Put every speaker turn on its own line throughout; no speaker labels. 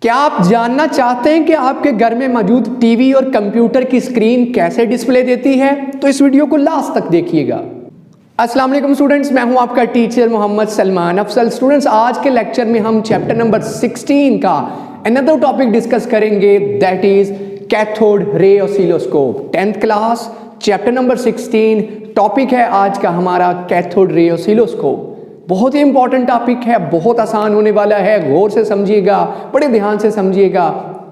क्या आप जानना चाहते हैं कि आपके घर में मौजूद टीवी और कंप्यूटर की स्क्रीन कैसे डिस्प्ले देती है? तो इस वीडियो को लास्ट तक देखिएगा। अस्सलाम वालेकुम स्टूडेंट्स, मैं हूं आपका टीचर मोहम्मद सलमान अफसल। स्टूडेंट्स, आज के लेक्चर में हम चैप्टर नंबर 16 का अनदर टॉपिक डिस्कस करेंगे, that is cathode ray oscilloscope. 10th class, chapter number 16, topic है आज का हमारा कैथोड रे ऑसिलोस्कोप। बहुत ही इंपॉर्टेंट टॉपिक है, बहुत आसान होने वाला है, गौर से समझिएगा, बड़े ध्यान से समझिएगा।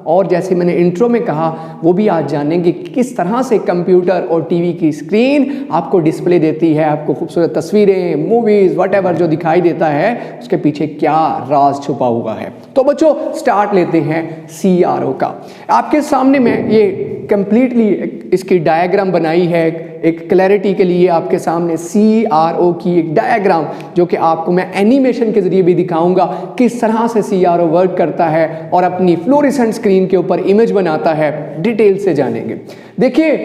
और जैसे मैंने इंट्रो में कहा, वो भी आज जानेंगे कि किस तरह से कंप्यूटर और टीवी की स्क्रीन आपको डिस्प्ले देती है, आपको खूबसूरत तस्वीरें, मूवीज, व्हाटएवर जो दिखाई देता है, उसके पीछे क्या राज छुपा हुआ है। तो बच्चों, स्टार्ट लेते हैं CRO का। आपके सामने मैं ये कंप्लीटली इसकी डायग्राम बनाई है, एक क्लैरिटी के लिए आपके सामने CRO की एक डायग्राम, जो कि आपको मैं एनिमेशन के जरिए भी दिखाऊंगा किस तरह से CRO वर्क करता है और अपनी फ्लोरेसेंट स्क्रीन के ऊपर इमेज बनाता है। डिटेल से जानेंगे। देखिए,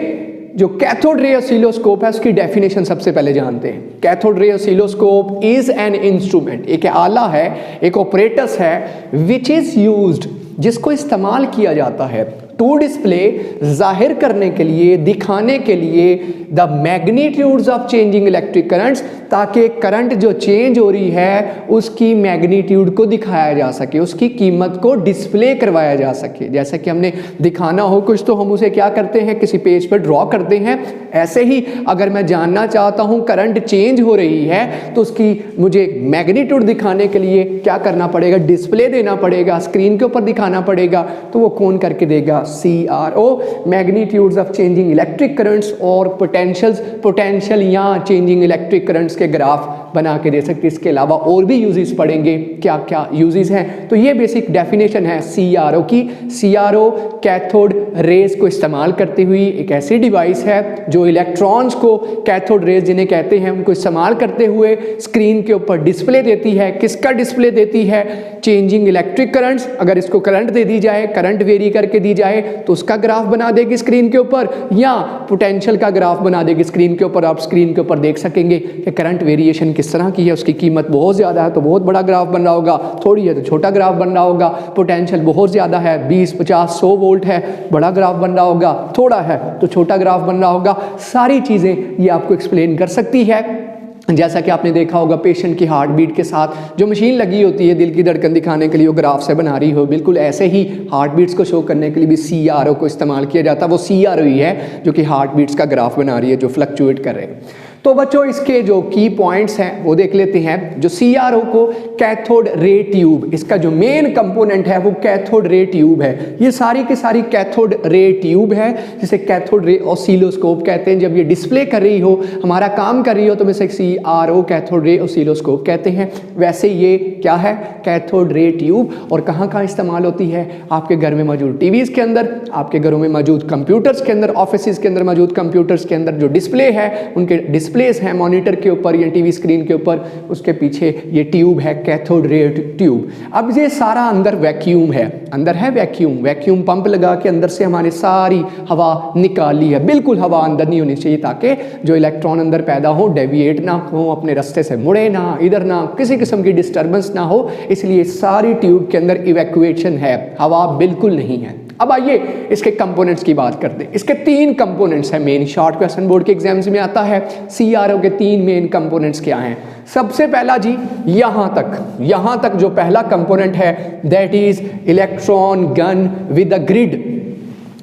जो कैथोड रे ऑसिलोस्कोप है उसकी डेफिनेशन सबसे पहले जानते हैं। Cathode ray oscilloscope is an instrument, एक आला है, एक ऑपरेटस है, विच इज यूज्ड, जिसको इस्तेमाल किया जाता है टू डिस्प्ले, जाहिर करने के लिए, दिखाने के लिए the magnitudes of changing electric currents, ताकि करंट जो चेंज हो रही है उसकी मैग्नीट्यूड को दिखाया जा सके, उसकी कीमत को डिस्प्ले करवाया जा सके। जैसे कि हमने दिखाना हो कुछ तो हम उसे क्या करते हैं, किसी पेज पर ड्रॉ करते हैं। ऐसे ही अगर मैं जानना चाहता हूं करंट चेंज हो रही है तो उसकी मुझे मैग्नीट्यूड दिखाने के लिए क्या करना पड़ेगा, डिस्प्ले देना पड़ेगा, स्क्रीन के ऊपर दिखाना पड़ेगा। तो वो कौन करके देगा? CRO, magnitudes of changing electric currents और पोटेंशियल या चेंजिंग इलेक्ट्रिक करंट्स के ग्राफ बना के दे सकते हैं। इसके अलावा और भी यूजेस पढ़ेंगे, क्या क्या यूजेस हैं। तो ये बेसिक डेफिनेशन है CRO की। CRO कैथोड रेज को इस्तेमाल करती हुई एक ऐसी डिवाइस है जो इलेक्ट्रॉन्स को, कैथोड रेज जिन्हें कहते हैं, उनको इस्तेमाल करते हुए स्क्रीन के ऊपर डिस्प्ले देती है। किसका डिस्प्ले देती है? Changing electric currents. अगर इसको करंट दे दी जाए, करंट वेरी करके दी जाए तो उसका ग्राफ बना देगी स्क्रीन के ऊपर, या पोटेंशियल का ग्राफ बना देगी स्क्रीन के ऊपर। आप स्क्रीन के ऊपर देख सकेंगे कि करंट वेरिएशन किस तरह की है, उसकी कीमत बहुत ज़्यादा है तो बहुत बड़ा ग्राफ बन रहा होगा, थोड़ी है तो छोटा ग्राफ बन रहा होगा। पोटेंशियल बहुत ज़्यादा है, 20, 50, 100 वोल्ट है, बड़ा ग्राफ बन रहा होगा, थोड़ा है तो छोटा ग्राफ बन रहा होगा। सारी चीज़ें ये आपको एक्सप्लेन कर सकती है। जैसा कि आपने देखा होगा, पेशेंट की हार्ट बीट के साथ जो मशीन लगी होती है दिल की धड़कन दिखाने के लिए, वो ग्राफ से बना रही हो, बिल्कुल ऐसे ही हार्ट बीट्स को शो करने के लिए भी CRO को इस्तेमाल किया जाता है। वो CRO ही है जो कि हार्ट बीट्स का ग्राफ बना रही है, जो फ्लक्चुएट कर रहे हैं। तो बच्चों, इसके जो की पॉइंट्स हैं वो देख लेते हैं। जो CRO को कैथोड रे ट्यूब, इसका जो मेन कंपोनेंट है वो कैथोड रे ट्यूब है। ये सारी की सारी कैथोड रे ट्यूब है, जिसे कैथोड रे ऑसिलोस्कोप कहते हैं। जब ये डिस्प्ले कर रही हो, हमारा काम कर रही हो, तो वैसे CRO कैथोड रे ऑसिलोस्कोप कहते हैं। वैसे ये क्या है? Cathode ray tube. और कहाँ कहाँ इस्तेमाल होती है? आपके घर में मौजूद टीवीज़ के अंदर, आपके घरों में मौजूद कंप्यूटर्स के अंदर, ऑफिस के अंदर मौजूद कंप्यूटर्स के अंदर जो डिस्प्ले है, उनके डिस्प्लेस हैं मॉनिटर के ऊपर या टीवी स्क्रीन के ऊपर, उसके पीछे ये ट्यूब है, कैथोड रे ट्यूब। अब ये सारा अंदर वैक्यूम है, अंदर है वैक्यूम पंप लगा के अंदर से हमारी सारी हवा निकाल ली है। बिल्कुल हवा अंदर नहीं होनी चाहिए, ताकि जो इलेक्ट्रॉन अंदर पैदा हो डेविएट ना हो, अपने रास्ते से मुड़े ना, इधर ना, किसी किस्म की डिस्टर्बेंस ना हो। इसलिए सारी ट्यूब के अंदर इवैक्यूएशन है, हवा बिल्कुल नहीं है। अब आइए इसके कंपोनेंट्स की बात करते हैं। इसके 3 कंपोनेंट्स हैं मेन, शॉर्ट क्वेश्चन बोर्ड के एग्जाम्स में आता है। CRO के 3 मेन कंपोनेंट्स क्या हैं? सबसे पहला जी, यहां तक जो पहला कंपोनेंट है, that is electron gun with a grid.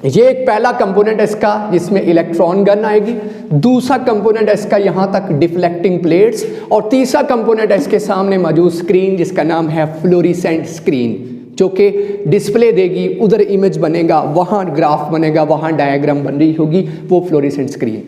ये एक पहला कंपोनेंट है इसका, जिसमें इलेक्ट्रॉन गन आएगी। दूसरा कंपोनेंट है इसका यहां तक डिफ्लेक्टिंग प्लेट्स, और तीसरा कंपोनेंट है इसके सामने मौजूद स्क्रीन, जिसका नाम है फ्लोरेसेंट स्क्रीन, जो कि डिस्प्ले देगी। उधर इमेज बनेगा, वहां ग्राफ बनेगा, वहां डायग्राम बन रही होगी, वो फ्लोरेसेंट स्क्रीन।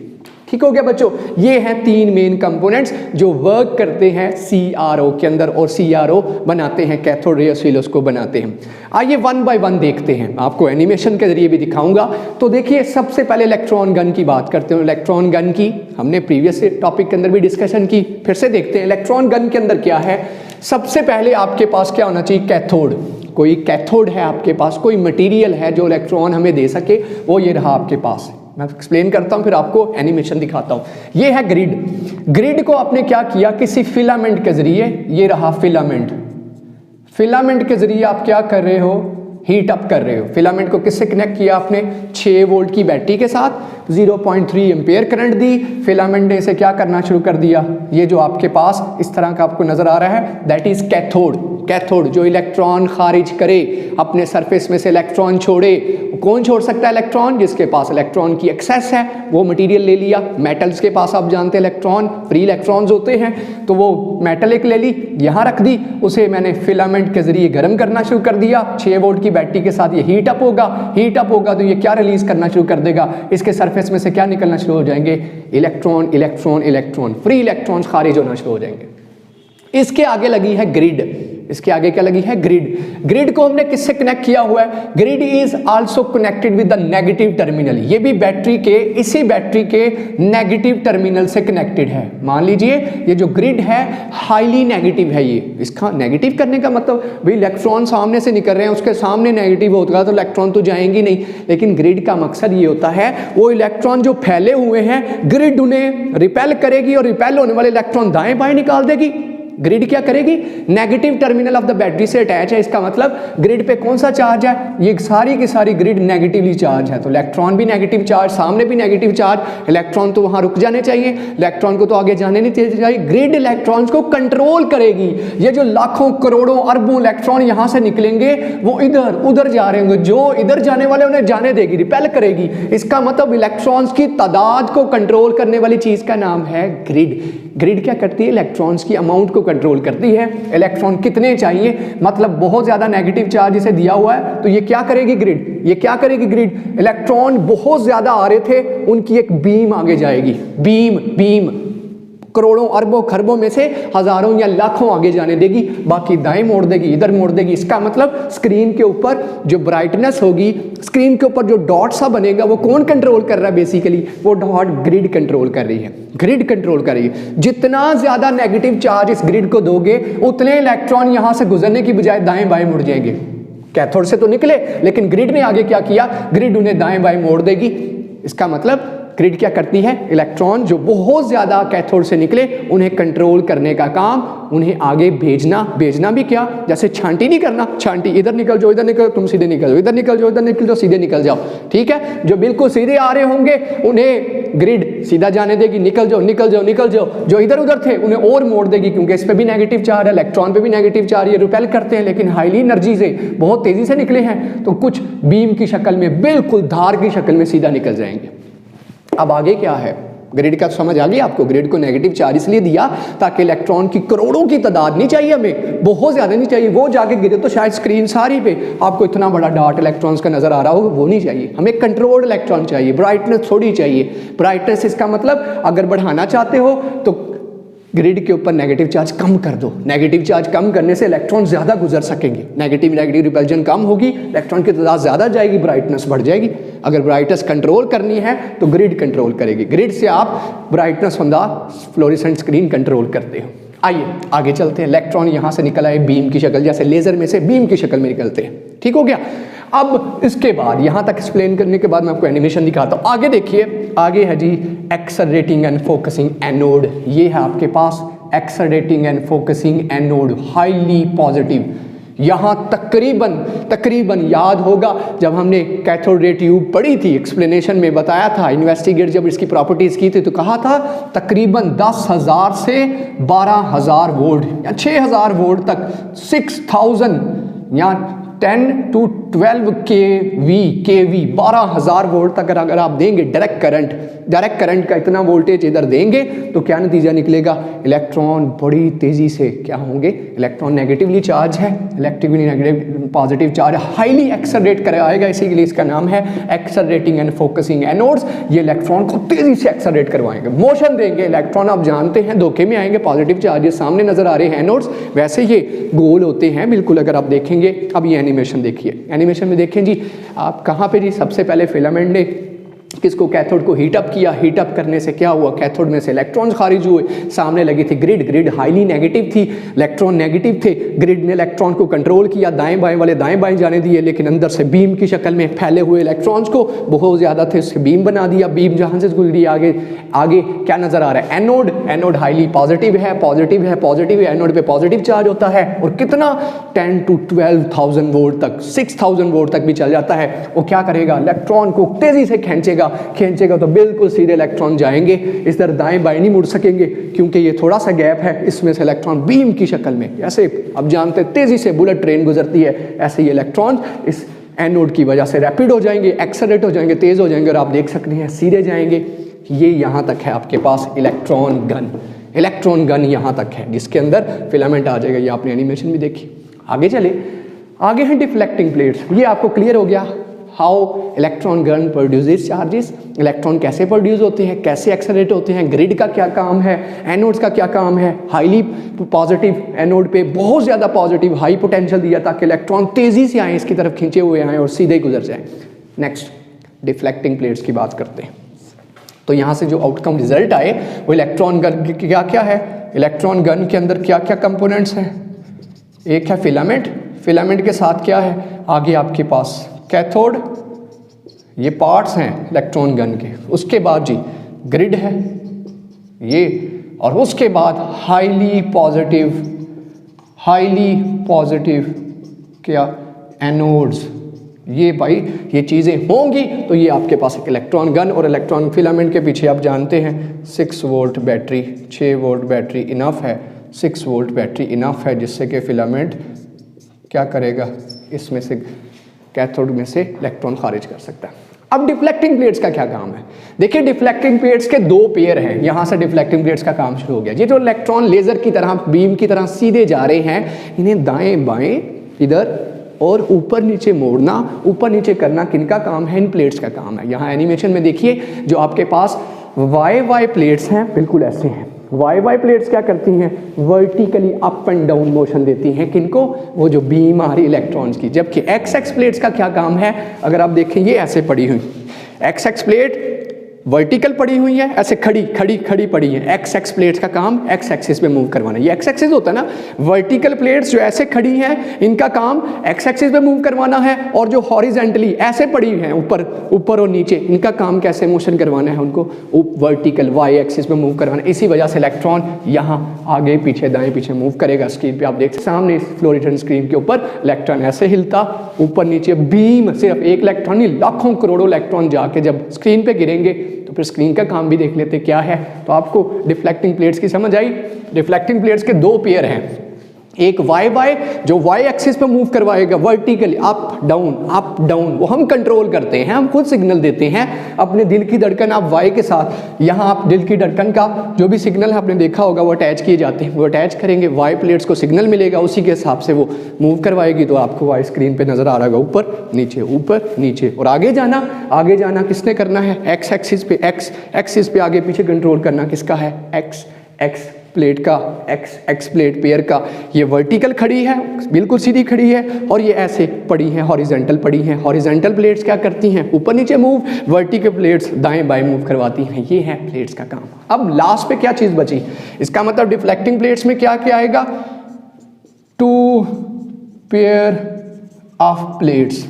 ठीक हो गया बच्चों? ये हैं 3 मेन कंपोनेंट्स जो वर्क करते हैं CRO के अंदर, और CRO बनाते हैं, कैथोड रे ऑसिलोस्कोप बनाते हैं। आइए 1 बाय 1 देखते हैं, आपको एनिमेशन के जरिए भी दिखाऊंगा। तो देखिए, सबसे पहले इलेक्ट्रॉन गन की बात करते हैं। इलेक्ट्रॉन गन की हमने प्रीवियस टॉपिक के अंदर भी डिस्कशन की, फिर से देखते हैं इलेक्ट्रॉन गन के अंदर क्या है। सबसे पहले आपके पास क्या होना चाहिए? कैथोड। कोई कैथोड है आपके पास, कोई मटेरियल है जो इलेक्ट्रॉन हमें दे सके, वो ये रहा आपके पास। मैं एक्सप्लेन करता हूं, फिर आपको एनिमेशन दिखाता हूं। ये है ग्रिड। ग्रिड को आपने क्या किया? किसी फिलामेंट के जरिए, ये रहा फिलामेंट, फिलामेंट के जरिए आप क्या कर रहे हो? हीट अप कर रहे हो। फिलामेंट को किससे कनेक्ट किया आपने? 6 वोल्ट की बैटरी के साथ 0.3 एम्पेयर करंट दी। फिलामेंट ने इसे क्या करना शुरू कर दिया? ये जो आपके पास इस तरह का आपको नजर आ रहा है, दैट इज कैथोड। कैथोड जो इलेक्ट्रॉन खारिज करे, अपने सरफेस में से इलेक्ट्रॉन छोड़े। कौन छोड़ सकता है इलेक्ट्रॉन? जिसके पास इलेक्ट्रॉन की एक्सेस है, वो मटेरियल ले लिया। मेटल्स के पास आप जानते हैं इलेक्ट्रॉन फ्री इलेक्ट्रॉन्स होते हैं, तो वो मेटल एक ले ली, यहाँ रख दी, उसे मैंने फिलामेंट के जरिए गर्म करना शुरू कर दिया। 6 वोल्ट की बैटरी के साथ ये हीट अप होगा। हीट अप होगा तो ये क्या रिलीज करना शुरू कर देगा? इसके सरफेस में से क्या निकलना शुरू हो जाएंगे? Electron, electron, electron, free electrons खारिज होना शुरू हो जाएंगे। इसके आगे लगी है ग्रिड। इसके आगे क्या लगी है? ग्रिड। ग्रिड को हमने किससे कनेक्ट किया हुआ है? Grid is also connected with the negative terminal. ये भी बैटरी के, इसी बैटरी के नेगेटिव टर्मिनल से कनेक्टेड है। मान लीजिए ये जो ग्रिड है हाईली नेगेटिव है। ये इसका नेगेटिव करने का मतलब भाई इलेक्ट्रॉन सामने से निकल रहे हैं, उसके सामने नेगेटिव होगा तो इलेक्ट्रॉन तो जाएंगे नहीं। लेकिन ग्रिड का मकसद ये होता है वो इलेक्ट्रॉन जो फैले हुए हैं, ग्रिड उन्हें रिपेल करेगी और रिपेल होने वाले इलेक्ट्रॉन दाएं बाएं निकाल देगी। ग्रिड क्या करेगी? Negative terminal of the battery से अटैच है। इसका मतलब ग्रिड पे कौन सा चार्ज है? ये सारी की सारी ग्रिड नेगेटिवली चार्ज है, तो इलेक्ट्रॉन भी नेगेटिव चार्ज, सामने भी नेगेटिव चार्ज। इलेक्ट्रॉन तो वहां रुक जाने चाहिए, इलेक्ट्रॉन को तो आगे जाने नहीं चाहिए। ग्रिड इलेक्ट्रॉन्स को कंट्रोल करेगी। ये जो लाखों करोड़ों अरबों इलेक्ट्रॉन यहां से निकलेंगे वो इधर उधर जा रहे होंगे, जो इधर जाने वाले उन्हें जाने देगी, रिपेल करेगी। इसका मतलब इलेक्ट्रॉन्स की तादाद को कंट्रोल करने वाली चीज का नाम है ग्रिड। ग्रिड क्या करती है? इलेक्ट्रॉन्स की अमाउंट को कंट्रोल करती है। इलेक्ट्रॉन कितने चाहिए, मतलब बहुत ज्यादा नेगेटिव चार्ज इसे दिया हुआ है तो ये क्या करेगी ग्रिड? ये क्या करेगी ग्रिड? इलेक्ट्रॉन बहुत ज्यादा आ रहे थे, उनकी एक बीम आगे जाएगी। बीम करोड़ों अरबों खरबों में से हजारों या लाखों आगे जाने देगी, बाकी दाएं मोड़ देगी, इधर मोड़ देगी। इसका मतलब स्क्रीन के ऊपर जो ब्राइटनेस होगी, स्क्रीन के ऊपर जो डॉट सा बनेगा, वो कौन कंट्रोल कर रहा है? बेसिकली वो डॉट ग्रिड कंट्रोल कर रही है। ग्रिड कंट्रोल कर रही है। जितना ज्यादा नेगेटिव चार्ज इस ग्रिड को दोगे, उतने इलेक्ट्रॉन यहां से गुजरने की बजाय दाएं बाएं मुड़ जाएंगे। कैथोड से तो निकले, लेकिन ग्रिड ने आगे क्या किया? ग्रिड उन्हें दाएं बाएं मोड़ देगी। इसका मतलब ग्रिड क्या करती है? इलेक्ट्रॉन जो बहुत ज्यादा कैथोड से निकले उन्हें कंट्रोल करने का काम, उन्हें आगे भेजना भी क्या? जैसे छांटी नहीं करना, छांटी इधर निकल जाओ, इधर निकल, तुम सीधे निकल जाओ, इधर निकल जाओ, इधर निकल जाओ, सीधे निकल जाओ। ठीक है, जो बिल्कुल सीधे आ रहे होंगे उन्हें ग्रिड सीधा जाने देगी, निकल जाओ निकल जाओ निकल जाओ। जो इधर उधर थे उन्हें और मोड़ देगी, क्योंकि इस पे भी नेगेटिव चार्ज है, इलेक्ट्रॉन पे भी नेगेटिव चार्ज, ये रिपेल करते हैं लेकिन हाईली एनर्जी से बहुत तेजी से निकले हैं, तो कुछ बीम की शक्ल में, बिल्कुल धार की शक्ल में सीधा निकल जाएंगे। अब आगे क्या है? ग्रिड का समझ आ गया आपको? ग्रिड को नेगेटिव चार्ज इसलिए दिया ताकि इलेक्ट्रॉन की करोड़ों की तादाद नहीं चाहिए हमें, बहुत ज्यादा नहीं चाहिए, वो जाके गिरे तो शायद स्क्रीन सारी पे आपको इतना बड़ा डॉट इलेक्ट्रॉन्स का नजर आ रहा होगा, वो नहीं चाहिए हमें। कंट्रोल्ड इलेक्ट्रॉन चाहिए, ब्राइटनेस थोड़ी चाहिए। ब्राइटनेस इसका मतलब अगर बढ़ाना चाहते हो तो ग्रिड के ऊपर नेगेटिव चार्ज कम कर दो। नेगेटिव चार्ज कम करने से इलेक्ट्रॉन ज्यादा गुजर सकेंगे, नेगेटिव रिपल्जन कम होगी, इलेक्ट्रॉन की तादाद ज्यादा जाएगी, ब्राइटनेस बढ़ जाएगी। अगर ब्राइटनेस कंट्रोल करनी है तो ग्रिड कंट्रोल करेगी। ग्रिड से आप brightness on the fluorescent screen control करते हो। आइए आगे चलते हैं। इलेक्ट्रॉन यहां से निकल आए बीम की शक्ल, जैसे लेजर में से बीम की शक्ल में निकलते हैं। ठीक हो गया? अब इसके बाद यहां तक एक्सप्लेन करने के बाद मैं आपको एनिमेशन दिखाता हूं। आगे देखिए, आगे है जी एक्सेलरेटिंग एंड फोकसिंग एनोड। ये है आपके पास accelerating and focusing anode, highly positive. यहां तकरीबन याद होगा जब हमने कैथोड रे ट्यूब पढ़ी थी, एक्सप्लेनेशन में बताया था, इन्वेस्टिगेट जब इसकी प्रॉपर्टीज की थी तो कहा था तकरीबन 10,000 से 12,000 वोल्ट या 6,000 वोल्ट तक, 6,000 या 10 to 12 kV 12,000 वोल्ट तक अगर आप देंगे डायरेक्ट करंट का इतना वोल्टेज इधर देंगे तो क्या नतीजा निकलेगा? इलेक्ट्रॉन बड़ी तेजी से क्या होंगे? इलेक्ट्रॉन नेगेटिवली चार्ज है, electrically negative positive charge, highly accelerate कर आएगा, इसी के लिए इसका नाम है एक्सेलरेटिंग एंड फोकसिंग एनोड्स। ये इलेक्ट्रॉन को तेजी से एक्सेलरेट करवाएंगे, मोशन देंगे। इलेक्ट्रॉन आप जानते हैं धोखे में आएंगे, पॉजिटिव चार्जेस सामने नजर आ रहे हैं एनोड्स, वैसे ये गोल होते हैं बिल्कुल, अगर आप देखेंगे। अब ये एनिमेशन देखिए, एनिमेशन में देखें जी आप कहाँ पे जी सबसे पहले फिलामेंट ने किसको, कैथोड को हीट अप किया। हीट अप करने से क्या हुआ, कैथोड में से इलेक्ट्रॉन्स खारिज हुए, सामने लगी थी ग्रिड, ग्रिड हाईली नेगेटिव थी, इलेक्ट्रॉन नेगेटिव थे, ग्रिड ने इलेक्ट्रॉन को कंट्रोल किया, दाएं बाएं वाले दाएं बाएं जाने दिए, लेकिन अंदर से बीम की शक्ल में फैले हुए इलेक्ट्रॉन्स को बहुत ज़्यादा थे, उससे बीम बना दिया। बीम जहाँ से गुजरी आगे आगे क्या नज़र आ रहा है, एनोड, एनोड हाईली पॉजिटिव है, पॉजिटिव है, पॉजिटिव है, एनोड पे पॉजिटिव चार्ज होता है और कितना 10 to 12,000 वोल्ट तक, 6,000 वोल्ट तक भी चल जाता है। वो क्या करेगा, इलेक्ट्रॉन को तेज़ी से खींचेगा तो बिल्कुल सीधे इलेक्ट्रॉन जाएंगे, इस तरह दाएं बाएं नहीं मुड़ सकेंगे क्योंकि ये थोड़ा सा गैप है, इसमें से इलेक्ट्रॉन बीम की शक्ल में, ऐसे अब जानते हैं तेज़ी से बुलेट ट्रेन गुजरती है, ऐसे ये इलेक्ट्रॉन इस एनोड की वजह से रैपिड हो जाएंगे, एक्सेलरेट हो जाएंगे, तेज़ हो जाएंगे और आप देख सकते हैं सीधे जाएंगे। ये यहाँ तक है आपके पास इलेक्ट्रॉन गन, इलेक्ट्रॉन गन यहाँ तक है जिसके अंदर फिलामेंट आ जाएगा। ये आपने एनिमेशन भी देखी। आगे चले, आगे हैं डिफ्लेक्टिंग प्लेट्स। ये आपको क्लियर हो गया how electron gun produces charges, electron कैसे प्रोड्यूस होते हैं, कैसे एक्सेलरेट होते हैं, ग्रिड का क्या काम है, एनोड्स का क्या काम है। हाईली पॉजिटिव एनोड पे बहुत ज़्यादा पॉजिटिव हाई पोटेंशियल दिया ताकि इलेक्ट्रॉन तेज़ी से आए, इसकी तरफ खींचे हुए आएँ और सीधे गुजर जाएँ। नेक्स्ट डिफ्लेक्टिंग प्लेट्स की बात करते हैं। तो यहाँ से जो आउटकम रिजल्ट आए वो इलेक्ट्रॉन गन क्या क्या है, इलेक्ट्रॉन गन के अंदर क्या क्या कंपोनेंट्स हैं। एक है फिलामेंट, फिलामेंट के साथ क्या है, आगे आपके पास कैथोड, ये पार्ट्स हैं इलेक्ट्रॉन गन के। उसके बाद जी ग्रिड है ये, और उसके बाद हाईली पॉजिटिव क्या, एनोड्स। ये भाई ये चीज़ें होंगी तो ये आपके पास एक इलेक्ट्रॉन गन और इलेक्ट्रॉन फिलामेंट के पीछे आप जानते हैं 6 volt battery, 6 volt battery enough है, 6 वोल्ट बैटरी इनफ है जिससे कि फिलामेंट क्या करेगा, इसमें से कैथोड में से इलेक्ट्रॉन खारिज कर सकता है। अब डिफ्लेक्टिंग प्लेट्स का क्या काम है, देखिए डिफ्लेक्टिंग प्लेट्स के 2 पेयर हैं। यहाँ से डिफ्लेक्टिंग प्लेट्स का काम शुरू हो गया। ये जो इलेक्ट्रॉन लेजर की तरह बीम की तरह सीधे जा रहे हैं, इन्हें दाएं बाएं इधर और ऊपर नीचे मोड़ना, ऊपर नीचे करना किनका काम है, इन प्लेट्स का काम है। यहाँ एनिमेशन में देखिए जो आपके पास वाई प्लेट्स हैं बिल्कुल ऐसे हैं। वाई प्लेट्स क्या करती हैं, vertically up and down motion देती हैं किनको, वो जो बीम आ रही इलेक्ट्रॉन्स की। जबकि एक्स प्लेट्स का क्या काम है, अगर आप देखें ये ऐसे पड़ी हुई, एक्स प्लेट वर्टिकल पड़ी हुई है, ऐसे खड़ी पड़ी है। एक्स प्लेट्स का काम एक्स एक्सिस पे मूव करवाना, ये एक्स एक्सिस होता है ना। वर्टिकल प्लेट्स जो ऐसे खड़ी हैं इनका काम एक्स एक्सिस पे मूव करवाना है, और जो हॉरिजेंटली ऐसे पड़ी हैं ऊपर और नीचे, इनका काम कैसे मोशन करवाना है, उनको वर्टिकल वाई एक्सिस पे मूव करवाना है। इसी वजह से इलेक्ट्रॉन यहाँ आगे पीछे दाएं पीछे मूव करेगा। स्क्रीन पे आप देख सामने इस फ्लोरेसेंट स्क्रीन के ऊपर इलेक्ट्रॉन ऐसे हिलता, ऊपर नीचे बीम, सिर्फ एक इलेक्ट्रॉन नहीं लाखों करोड़ों इलेक्ट्रॉन जाके जब स्क्रीन पे गिरेंगे तो फिर स्क्रीन का काम भी देख लेते क्या है। तो आपको डिफ्लेक्टिंग प्लेट्स की समझ आई। डिफ्लेक्टिंग प्लेट्स के 2 पेयर हैं, एक वाई जो वाई एक्सिस पे मूव करवाएगा वर्टिकली अप डाउन, वो हम कंट्रोल करते हैं, हम खुद सिग्नल देते हैं अपने दिल की धड़कन। आप वाई के साथ यहाँ आप दिल की धड़कन का जो भी सिग्नल आपने देखा होगा वो अटैच किए जाते हैं, वो अटैच करेंगे, वाई प्लेट्स को सिग्नल मिलेगा, उसी के हिसाब से वो मूव करवाएगी। तो आपको वाई स्क्रीन पे नजर आ रहा होगा ऊपर नीचे। और आगे जाना किसने करना है, एक्स एक्सिस पे आगे पीछे कंट्रोल करना किसका है, एक्स प्लेट का, एक्स प्लेट पेयर का। ये वर्टिकल खड़ी है, बिल्कुल सीधी खड़ी है, और ये ऐसे पड़ी हैं, हॉरिजेंटल पड़ी हैं। हॉरिजेंटल प्लेट्स क्या करती हैं, ऊपर नीचे मूव, वर्टिकल प्लेट्स दाएं बाएं मूव करवाती हैं। ये है प्लेट्स का काम। अब लास्ट पे क्या चीज़ बची, इसका मतलब डिफ्लेक्टिंग प्लेट्स में क्या क्या आएगा, 2 पेयर ऑफ प्लेट्स।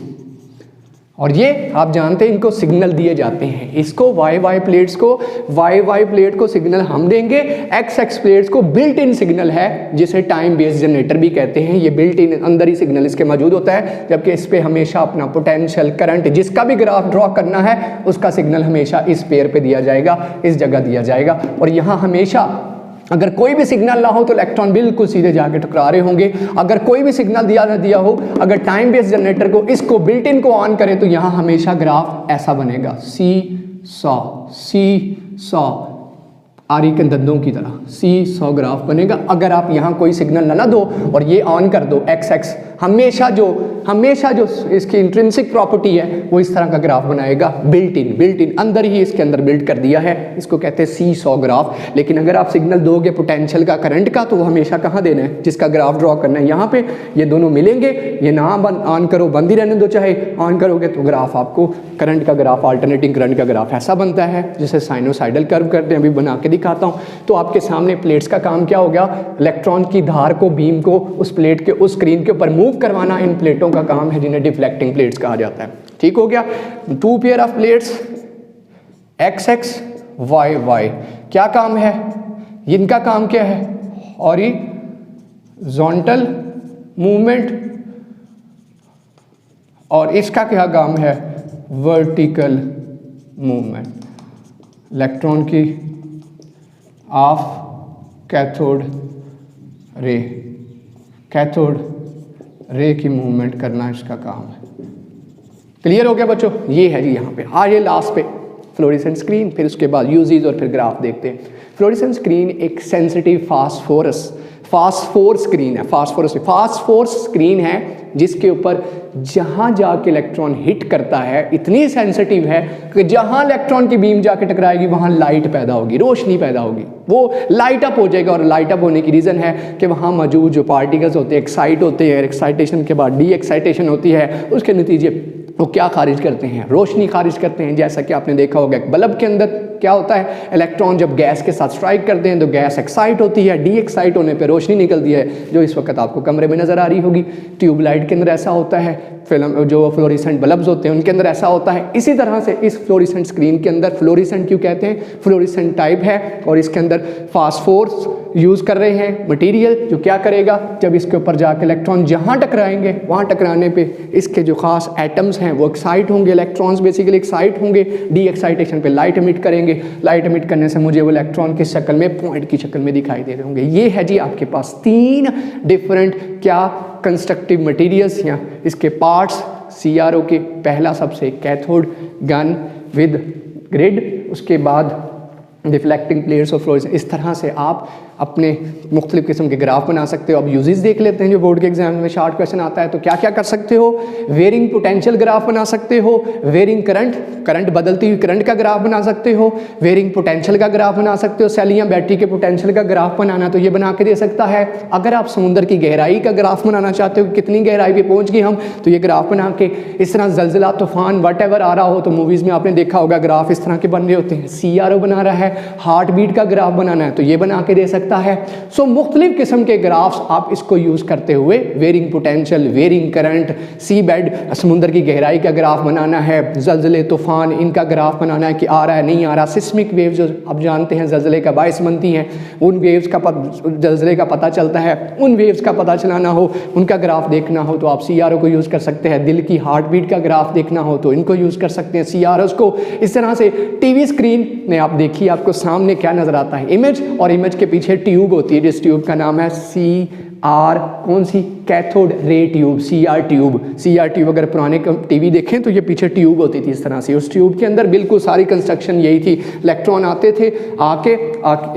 और ये आप जानते हैं इनको सिग्नल दिए जाते हैं, इसको वाई प्लेट्स को, वाई प्लेट को सिग्नल हम देंगे, एक्स प्लेट्स को बिल्ट इन सिग्नल है जिसे टाइम बेस्ड जनरेटर भी कहते हैं। ये बिल्ट इन अंदर ही सिग्नल इसके मौजूद होता है, जबकि इस पे हमेशा अपना पोटेंशियल करंट जिसका भी ग्राफ ड्रॉ करना है उसका सिग्नल हमेशा इस पेयर पे दिया जाएगा, इस जगह दिया जाएगा। और यहाँ हमेशा अगर कोई भी सिग्नल ना हो तो इलेक्ट्रॉन बिल्कुल सीधे जाके टकरा रहे होंगे। अगर कोई भी सिग्नल दिया ना दिया हो, अगर टाइम बेस्ड जनरेटर को इसको बिल्ट इन को ऑन करें तो यहाँ हमेशा ग्राफ ऐसा बनेगा, सी सॉ आरी के दंदों की तरह सी सॉ ग्राफ बनेगा। अगर आप यहाँ कोई सिग्नल ना दो और ये ऑन कर दो एक्स एक्स, हमेशा जो इसकी इंट्रिंसिक प्रॉपर्टी है वो इस तरह का ग्राफ बनाएगा, बिल्ट इन अंदर ही इसके अंदर बिल्ट कर दिया है, इसको कहते हैं सी सॉ ग्राफ। लेकिन अगर आप सिग्नल दोगे पोटेंशियल का, करंट का, तो वो हमेशा कहाँ देना है, जिसका ग्राफ ड्रॉ करना है यहाँ पे, ये दोनों मिलेंगे, ये ना ऑन करो बंद ही रहने दो, चाहे ऑन करोगे तो ग्राफ आपको करंट का ग्राफ, अल्टरनेटिंग करंट का ग्राफ ऐसा बनता है जिसे साइनोसाइडल कर्व करते हैं। अभी बना के दिखाता हूँ। तो आपके सामने प्लेट्स का काम क्या हो गया, इलेक्ट्रॉन की धार को, बीम को उस प्लेट के, उस स्क्रीन के ऊपर मूव करवाना इन प्लेटों का काम है, जिन्हें डिफ्लेक्टिंग प्लेट्स कहा जाता है। ठीक हो गया। 2 pair of plates X X Y Y, क्या काम है, इनका काम क्या है, हॉरिजॉन्टल मूवमेंट, और इसका क्या काम है, वर्टिकल मूवमेंट। इलेक्ट्रॉन की ऑफ कैथोड रे की मूवमेंट करना इसका काम है। क्लियर हो गया बच्चों। ये है जी यहाँ पे। ये लास्ट पे फ्लोरेसेंट स्क्रीन, फिर उसके बाद यूजेस और फिर ग्राफ देखते हैं। फ्लोरेसेंट स्क्रीन एक सेंसिटिव फास्फोर स्क्रीन है जिसके ऊपर जहां जाके इलेक्ट्रॉन हिट करता है, इतनी सेंसिटिव है कि जहां इलेक्ट्रॉन की बीम जाके टकराएगी वहां लाइट पैदा होगी, रोशनी पैदा होगी, वो लाइट अप हो जाएगा। और लाइट अप होने की रीज़न है कि वहां मौजूद जो पार्टिकल्स होते हैं एक्साइट होते हैं, एक्साइटेशन के बाद डी एक्साइटेशन होती है, उसके नतीजे वो क्या खारिज करते हैं, रोशनी खारिज करते हैं। जैसा कि आपने देखा होगा एक बल्ब के अंदर क्या होता है, इलेक्ट्रॉन जब गैस के साथ स्ट्राइक करते हैं तो गैस एक्साइट होती है, डी एक्साइट होने पे रोशनी निकलती है, जो इस वक्त आपको कमरे में नज़र आ रही होगी। ट्यूबलाइट के अंदर ऐसा होता है, फिल्म जो फ्लोरेसेंट बल्ब्स होते हैं उनके अंदर ऐसा होता है। इसी तरह से इस फ्लोरेसेंट स्क्रीन के अंदर, फ्लोरेसेंट क्यों कहते हैं, फ्लोरेसेंट टाइप है, और इसके अंदर फास्फोर्स यूज़ कर रहे हैं मटेरियल, जो क्या करेगा, जब इसके ऊपर जाकर इलेक्ट्रॉन जहाँ टकराएंगे वहाँ टकराने पे इसके जो खास एटम्स हैं वो एक्साइट होंगे, इलेक्ट्रॉन्स बेसिकली एक्साइट होंगे, डी एक्साइटेशन पे लाइट एमिट करेंगे, लाइट एमिट करने से मुझे वो इलेक्ट्रॉन की शक्ल में, पॉइंट की शक्ल में दिखाई दे रहे होंगे। ये है जी आपके पास 3 डिफरेंट क्या कंस्ट्रक्टिव मटेरियल्स या इसके पार्ट्स CRO के। पहला सबसे कैथोड गन विद ग्रिड, उसके बाद डिफ्लेक्टिंग प्लेट्स और फ्लोरेसेंट। इस तरह से आप अपने मुख्तलिफ किस्म के ग्राफ बना सकते हो। अब यूजेस देख लेते हैं जो बोर्ड के एग्जाम में शॉर्ट क्वेश्चन आता है। तो क्या क्या कर सकते हो, वेरिंग पोटेंशियल ग्राफ बना सकते हो, वेरिंग करंट बदलती हुई करंट का ग्राफ बना सकते हो, वेरिंग पोटेंशियल का ग्राफ बना सकते हो। सेल या बैटरी के पोटेंशियल का ग्राफ बनाना तो ये बना के दे सकता है। अगर आप समुद्र की गहराई का ग्राफ बनाना चाहते हो, कितनी गहराई पे पहुंच गए हम, तो ये ग्राफ बना के, इस तरह जलजिला तूफान वट एवर आ रहा हो तो मूवीज़ में आपने देखा होगा ग्राफ इस तरह के बन रहे होते हैं। CRO बना रहा है, हार्ट बीट का ग्राफ बनाना है तो ये बना के दे सकता है। सो मुख्तलिफ किस्म के ग्राफ्स आप इसको यूज करते हुए, वेरिंग पोटेंशियल, वेरिंग करंट, सी बेड, समुद्र की गहराई का ग्राफ बनाना है, जलजले तूफान इनका ग्राफ बनाना है कि आ रहा है नहीं आ रहा, सिस्मिक वेव्स जो आप जानते हैं जलजले का बायस बनती हैं, उन वेव्स का जलजले का पता चलता है, उन वेव्स का पता चलाना हो, उनका ग्राफ देखना हो तो आप CRO को यूज कर सकते हैं। दिल की हार्ट बीट का ग्राफ देखना हो तो इनको यूज कर सकते हैं, CROs को। इस तरह से टीवी स्क्रीन में आप देखिए, आपको सामने क्या नजर आता है, इमेज, और इमेज के पीछे ट्यूब होती है, जिस ट्यूब का नाम है CR, कौन सी, cathode ray tube, CR tube. अगर पुराने टीवी देखें तो ये पीछे ट्यूब होती थी इस तरह से, उस ट्यूब के अंदर बिल्कुल सारी कंस्ट्रक्शन यही थी। इलेक्ट्रॉन आते थे, आके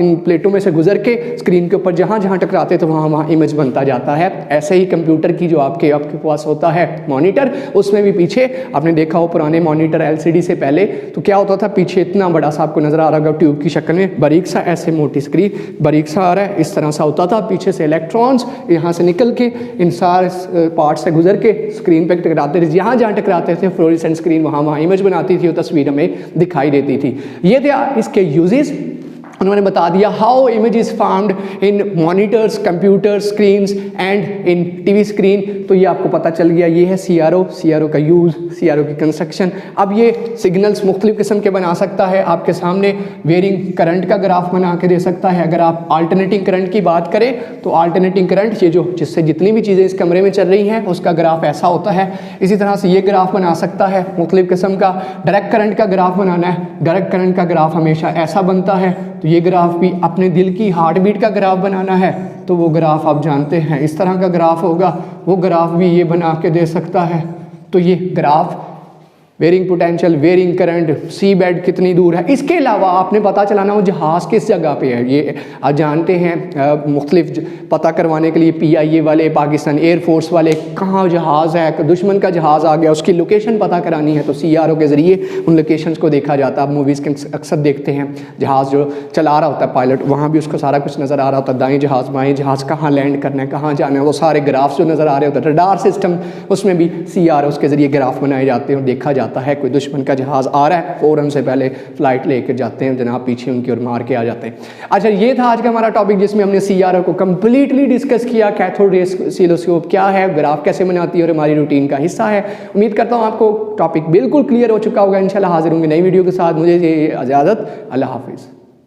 इन प्लेटों में से गुजर के स्क्रीन के ऊपर जहाँ जहाँ टकराते थे वहाँ इमेज बनता जाता है। ऐसे ही कंप्यूटर की जो आपके पास होता है मॉनिटर, उसमें भी पीछे आपने देखा हो पुराने मॉनिटर LCD से पहले तो क्या होता था, पीछे इतना बड़ा सा आपको नजर आ रहा होगा ट्यूब की शक्ल में, बारीक सा, ऐसे मोटी स्क्रीन, बारीक सा आ रहा है, इस तरह सा होता था। पीछे से इलेक्ट्रॉन्स यहाँ से निकल के इन सारे पार्ट से गुजर के स्क्रीन पे टकराते थे, जहाँ जहाँ टकराते थे फ्लोरेसेंट स्क्रीन वहाँ इमेज बनाती थी, वो तस्वीर हमें दिखाई देती थी। ये थे इसके यूजेस, उन्होंने बता दिया how image is found in monitors, computer screens and in TV screen. तो ये आपको पता चल गया, ये है CRO का यूज़, CRO की कंस्ट्रक्शन। अब ये सिग्नल्स मुख्तलिफ किस्म के बना सकता है, आपके सामने वेरिंग करंट का ग्राफ बना के दे सकता है। अगर आप अल्टरनेटिंग करंट की बात करें तो अल्टरनेटिंग करंट, ये जो जिससे जितनी भी चीज़ें इस कमरे में चल रही हैं उसका ग्राफ ऐसा होता है। इसी तरह से ये ग्राफ बना सकता है मुख्तलिफ किस्म का। डायरेक्ट करंट का ग्राफ बनाना है, डायरेक्ट करंट का ग्राफ हमेशा ऐसा बनता है। तो ये ग्राफ भी, अपने दिल की हार्ट बीट का ग्राफ बनाना है तो वो ग्राफ आप जानते हैं इस तरह का ग्राफ होगा, वो ग्राफ भी ये बना के दे सकता है। तो ये graph varying potential, varying current, सी बेड कितनी दूर है। इसके अलावा आपने पता चलाना वो जहाज़ किस जगह पे है। ये आप जानते हैं मुख्तलिफ पता करवाने के लिए PIA वाले, पाकिस्तान एयरफोर्स वाले, कहाँ जहाज़ है, दुश्मन का जहाज़ आ गया उसकी लोकेशन पता करानी है तो CRO के ज़रिए उन लोकेशंस को देखा जाता है। आप मूवीज़ के अक्सर देखते हैं जहाज़ जो चला रहा होता है पायलट, वहाँ भी उसको सारा कुछ नज़र आ रहा होता है, दाएँ जहाज़ बाएँ जहाज़, कहाँ लैंड करना है, कहाँ जाना है, वो सारे ग्राफ्स जो नज़र आ रहे होते हैं। रडार सिस्टम उसमें भी CROs के ज़रिए ग्राफ बनाए जाते हैं और देखा जाता है कोई दुश्मन का जहाज़ आ रहा है, फ़ौरन से पहले फ़्लाइट लेकर जाते हैं जनाब पीछे उनकी और मार के आ जाते हैं। अच्छा, ये था आज का हमारा टॉपिक जिसमें हमने CRO को कम्प्लीटली डिस्कस किया। कैथोड रे ऑसिलोस्कोप क्या है, ग्राफ कैसे बनाती है और हमारी रूटीन का हिस्सा है। उम्मीद करता हूँ आपको टॉपिक बिल्कुल क्लियर हो चुका होगा। इंशाल्लाह हाजिर होंगे नई वीडियो के साथ। मुझे ये इजाज़त, अल्लाह हाफिज़।